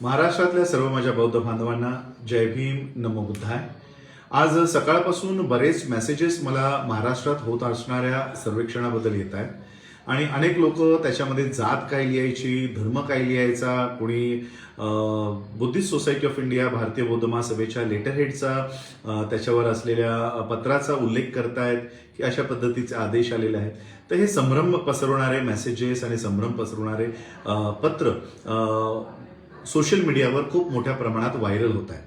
महाराष्ट्रातल्या सर्व माझ्या बौद्ध बांधवांना जय भीम, नमो बुद्धाय. आज सकाळपासून बरेच मेसेजेस मला महाराष्ट्रात होत असणाऱ्या सर्वेक्षणाबद्दल येत आहेत आणि अनेक लोक त्याच्यामध्ये जात काय लिहायची, धर्म काय लिहायचा, कोणी बुद्धिस्ट सोसायटी ऑफ इंडिया, भारतीय बौद्ध महासभेच्या लेटरहेडचा त्याच्यावर असलेल्या पत्राचा उल्लेख करतायत की अशा पद्धतीचे आदेश आलेले आहेत. तर हे संभ्रम पसरवणारे मेसेजेस आणि संभ्रम पसरवणारे पत्र सोशल मीडियावर खूप मोठ्या प्रमाणात व्हायरल होत आहेत.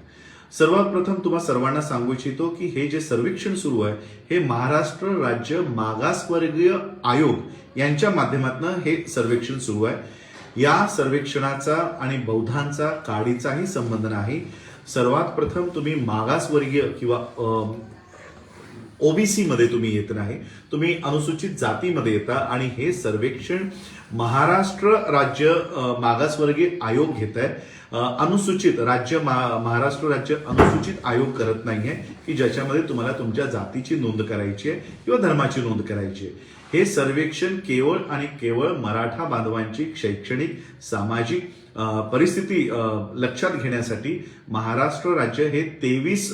सर्वात प्रथम तुम्हा सर्वांना सांगू इच्छितो की हे जे सर्वेक्षण सुरू आहे हे महाराष्ट्र राज्य मागासवर्गीय आयोग यांच्या माध्यमातून हे सर्वेक्षण सुरू आहे. या सर्वेक्षणाचा आणि बौद्धांचा काडीचाही संबंध नाही. सर्वात प्रथम तुम्ही मागासवर्गीय किंवा ओबीसी मध्ये तुम्ही येत नाही, तुम्ही अनुसूचित जातीमध्ये येता आणि हे सर्वेक्षण महाराष्ट्र राज्य मागासवर्गीय आयोग घेत आहे. अनुसूचित राज्य महाराष्ट्र राज्य अनुसूचित आयोग करत नाहीये की ज्याच्यामध्ये तुम्हाला तुमच्या जातीची नोंद करायची आहे किंवा धर्माची नोंद करायची आहे. हे सर्वेक्षण केवळ आणि केवळ मराठा बांधवांची शैक्षणिक सामाजिक परिस्थिती लक्षात घेण्यासाठी महाराष्ट्र राज्य हे 23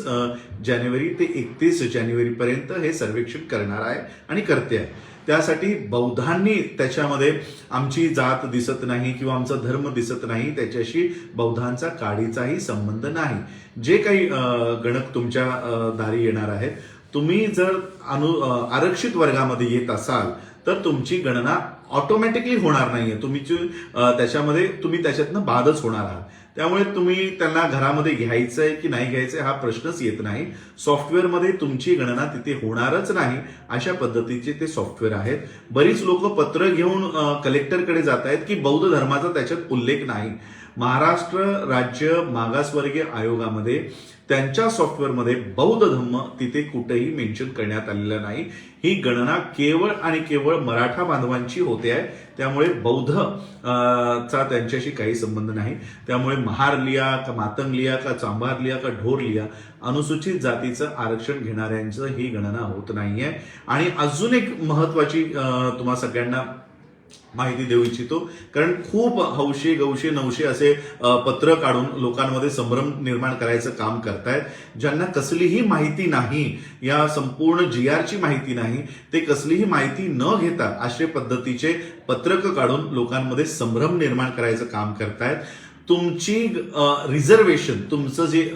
जानेवारी ते 31 जानेवारी पर्यंत हे सर्वेक्षण करणार आहे आणि करते आहे. त्यासाठी बौद्धांनी त्याच्यामध्ये आमची जात दिसत नाही किंवा आमचा धर्म दिसत नाही त्याच्याशी बौद्धांचा काडीचाही संबंध नाही. जे काही गणक तुमच्या दारी येणार आहेत, तुम्ही जर आरक्षित वर्गामध्ये येत असाल तर तुमची गणना ऑटोमॅटिकली होणार नाहीये. तुम्ही त्याच्यातनं बादच होणार आहात. त्यामुळे तुम्ही त्यांना घरामध्ये घ्यायचंय की नाही घ्यायचंय हा प्रश्नच येत नाही. सॉफ्टवेअरमध्ये तुमची गणना तिथे होणारच नाही अशा पद्धतीचे ते सॉफ्टवेअर आहेत. बरीच लोक पत्र घेऊन कलेक्टरकडे जात आहेत की बौद्ध धर्माचा त्याच्यात उल्लेख नाही. महाराष्ट्र राज्य मागासवर्गीय आयोगामध्ये त्यांच्या सॉफ्टवेअरमध्ये बौद्ध धर्म तिथे कुठेही मेन्शन करण्यात आलेलं नाही. ही गणना केवळ आणि केवळ मराठा बांधवांची होते आहे. त्यामुळे बौद्ध चा त्यांच्याशी काही संबंध नाही. त्यामुळे महार लिया का मातंग लिया का चांभार लिया का ढोर लिया अनुसूचित जातीचं आरक्षण घेणाऱ्यांचं ही गणना होत नाहीये. आणि अजून एक महत्वाची तुम्हा सगळ्यांना माहिती देऊ इच्छितो, कारण खूप हौशे गौशे नवशे असे पत्र काढून लोकांमध्ये संभ्रम निर्माण करायचं काम करतायत. ज्यांना कसलीही माहिती नाही, या संपूर्ण GRची माहिती नाही, ते कसलीही माहिती न घेता अशा पद्धतीचे पत्रक काढून लोकांमध्ये संभ्रम निर्माण करायचं काम करतायत. तुमची रिझर्वेशन, तुमचं जे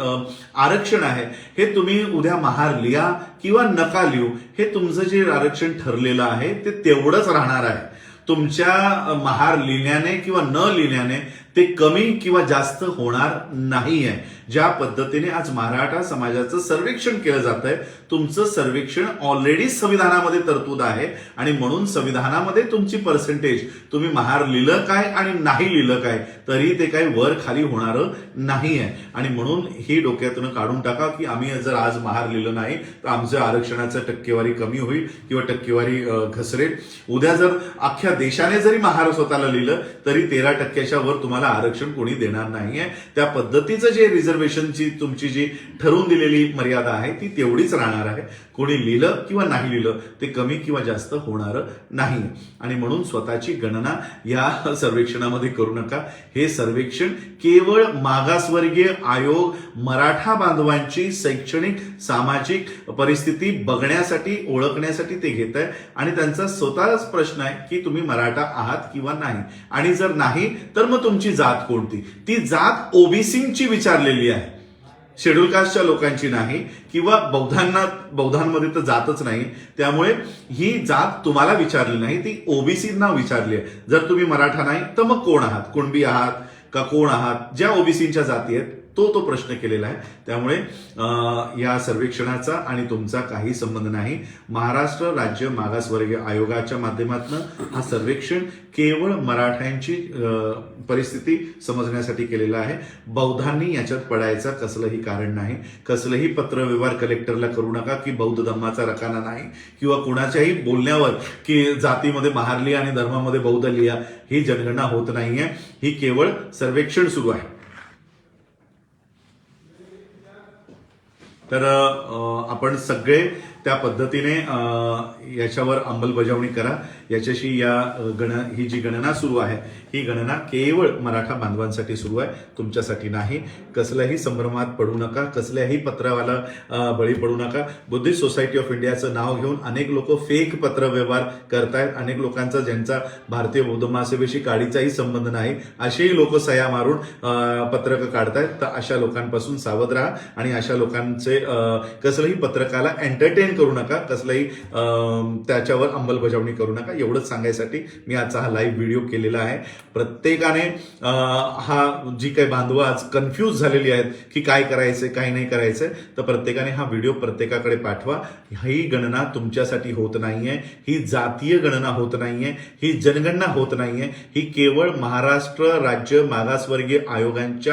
आरक्षण आहे हे तुम्ही उद्या महार लिहा किंवा नका लिहू, हे तुमचं जे आरक्षण ठरलेलं आहे ते तेवढंच राहणार आहे. तुमच्या महार लिहिण्याने किंवा न लिहिण्याने ते कमी किंवा जास्त होणार नाहीये. ज्या पद्धतीने आज मराठा समाजाचं सर्वेक्षण केलं जात आहे, तुमचं सर्वेक्षण ऑलरेडी संविधानामध्ये तरतूद आहे आणि म्हणून संविधानामध्ये तुमची पर्सेंटेज, तुम्ही महार लिहिलं काय आणि नाही लिहिलं काय तरी ते काही वर खाली होणारं नाहीये. आणि म्हणून ही डोक्यातून काढून टाका की आम्ही जर आज महार लिहिलं नाही तर आमचं आरक्षणाचं टक्केवारी कमी होईल किंवा टक्केवारी घसरेल. उद्या जर अख्ख्या देशाने जरी महार स्वतःला लिहिलं तरी 13% वर तुम्हाला आरक्षण कोणी देणार नाहीये. त्या पद्धतीचं जे रिझर्वेशनची तुमची जी ठरवून दिलेली मर्यादा आहे ती तेवढीच राहणार आहे. कोणी लिहिलं किंवा नाही लिहिलं ते कमी किंवा जास्त होणार नाही. आणि म्हणून स्वतःची गणना या सर्वेक्षणामध्ये करू नका. हे सर्वेक्षण केवळ मागासवर्गीय आयोग मराठा बांधवांची शैक्षणिक सामाजिक परिस्थिती बघण्यासाठी, ओळखण्यासाठी ते घेत आहे. आणि त्यांचा स्वतःच प्रश्न आहे की तुम्ही मराठा आहात किंवा नाही, आणि जर नाही तर मग तुमची जात कोणती. ती जात ओबीसींची विचारलेली आहे, शेड्यूल कास्टच्या लोकांची नाही किंवा बौद्धांमध्ये तर जातच नाही. त्यामुळे ही जात तुम्हाला विचारली नाही, ती ओबीसींना विचारली आहे. जर तुम्ही मराठा नाही तर मग कोण आहात, कुणबी आहात का कोण आहात, ज्या ओबीसींच्या जाती आहेत तो प्रश्न केलेला आहे. त्यामुळे या सर्वेक्षणाचा आणि तुमचा काही संबंध नाही. महाराष्ट्र राज्य मागासवर्गीय आयोगाच्या माध्यमातून हा सर्वेक्षण केवळ मराठ्यांची परिस्थिती समजण्यासाठी केलेला आहे. बौद्धांनी याच्यात पडायचं कसलंही कारण नाही. कसलंही पत्रव्यवहार कलेक्टरला करू नका की बौद्ध धर्माचा रकाना नाही किंवा कुणाच्याही बोलण्यावर की जातीमध्ये महार लिहा आणि धर्मामध्ये बौद्ध लिहा, ही जनगणना होत नाहीये. ही केवळ सर्वेक्षण सुरू आहे. तर आपण सगळे त्या पद्धतीने याच्यावर अंमलबजावणी करा. याच्याशी ही जी गणना सुरू आहे ही गणना केवळ मराठा बांधवांसाठी सुरू आहे, तुमच्यासाठी नाही. कसल्याही संभ्रमात पडू नका, कसल्याही पत्रावाला बळी पडू नका. बुद्धिस्ट सोसायटी ऑफ इंडियाचं नाव घेऊन अनेक लोक फेक पत्रव्यवहार करतायत. अनेक लोकांचा ज्यांचा भारतीय बौद्ध महासभेशी काडीचाही संबंध नाही असेही लोक सह्या मारून पत्रकं काढतायत. तर अशा लोकांपासून सावध राहा आणि अशा लोकांचे कसलंही पत्रकाला एंटरटेन करू नका, कसलंही त्याच्यावर अंमलबजावणी करू नका. एवढंच सांगायसाठी मी आजचा हा लाईव्ह व्हिडिओ केलेला आहे. प्रत्येकाने हा जी काही बांधवं आज कन्फ्यूज झालेली आहेत की काय करायचंय काय नाही करायचंय, तर प्रत्येकाने हा व्हिडिओ प्रत्येकाकडे पाठवा. ही गणना तुमच्यासाठी होत नाहीये, ही जातीय गणना होत नाहीये, ही जनगणना होत नाहीये. ही केवळ महाराष्ट्र राज्य मागासवर्गीय आयोगांच्या